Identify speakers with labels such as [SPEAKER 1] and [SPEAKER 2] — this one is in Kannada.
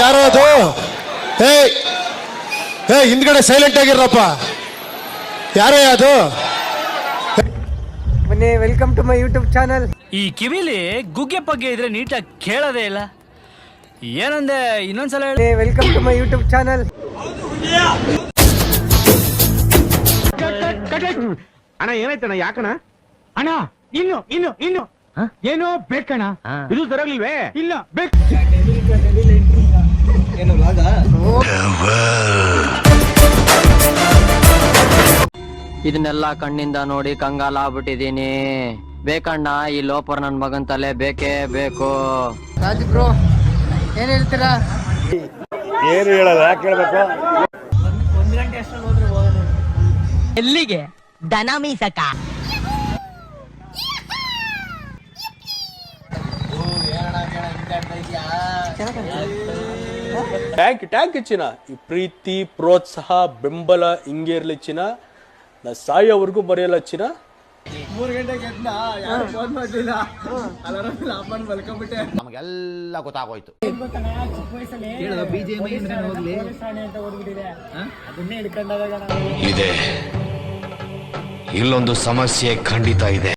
[SPEAKER 1] ಯಾರೋ ಅದು ಹಿಂದ್ಗಡೆ ಸೈಲೆಂಟ್ ಆಗಿರಪ್ಪ. ಯಾರೇ ಅದು?
[SPEAKER 2] ಬನ್ನಿ, welcome to my YouTube channel.
[SPEAKER 3] ಈ ಕಿವಿಲಿ ಗುಗ್ಗೆ ಪಗ್ಗೆ ಇದ್ರೆ ನೀಟಾಗಿ ಕೇಳೋದೇ ಇಲ್ಲ. ಏನಂದೆ ಇನ್ನೊಂದ್ಸಲ ಹೇಳಿ.
[SPEAKER 2] Welcome to my YouTube channel.
[SPEAKER 4] ಅಣ್ಣ ಏನಾಯ್ತಣ್ಣ? ಯಾಕಣ್ಣ? ಅಣ್ಣ ಇನ್ನು ಏನೋ ಬೇಕಣ್ಣ. ಇದು ಸರಿಯಾಗ್ಲಿಲ್ವೇ? ಇಲ್ಲ ಬೇಕು.
[SPEAKER 5] ಇದನ್ನೆಲ್ಲ ಕಣ್ಣಿಂದ ನೋಡಿ ಕಂಗಾಲ ಆಗ್ಬಿಟ್ಟಿದೀನಿ. ಬೇಕಣ್ಣ, ಈ ಲೋಪರ್ ನನ್ ಮಗನ್ ತಲೆ ಬೇಕೇ ಬೇಕು.
[SPEAKER 2] ರಾಜ್ ಬ್ರೋ, ಏನ್ ಹೇಳ್ತೀರಾ?
[SPEAKER 4] ಏನು ಹೇಳಲ್ಲ, ಯಾಕೆ ಹೇಳ್ಬೇಕು?
[SPEAKER 6] ಎಲ್ಲಿಗೆ? ದನ ಮೀಸಕ.
[SPEAKER 7] ಟ್ಯಾಂಕ್ ಚಿನ್ನ. ಈ ಪ್ರೀತಿ, ಪ್ರೋತ್ಸಾಹ, ಬೆಂಬಲ ಹಿಂಗೆ ಇರ್ಲಿ ಚಿನ್ನ. ನಾ ಸಾಯೋವರೆಗೂ ಬರೆಯಲ್ಲ ಚಿನ್ನ.
[SPEAKER 2] 3 ಗಂಟೆಗೆ ಫೋನ್ ಮಾಡ್ಲಿಲ್ಲ,
[SPEAKER 4] ನಮಗೆಲ್ಲ ಗೊತ್ತಾಗೋಯ್ತು.
[SPEAKER 8] ಇದೆ, ಇಲ್ಲೊಂದು ಸಮಸ್ಯೆ ಖಂಡಿತ ಇದೆ.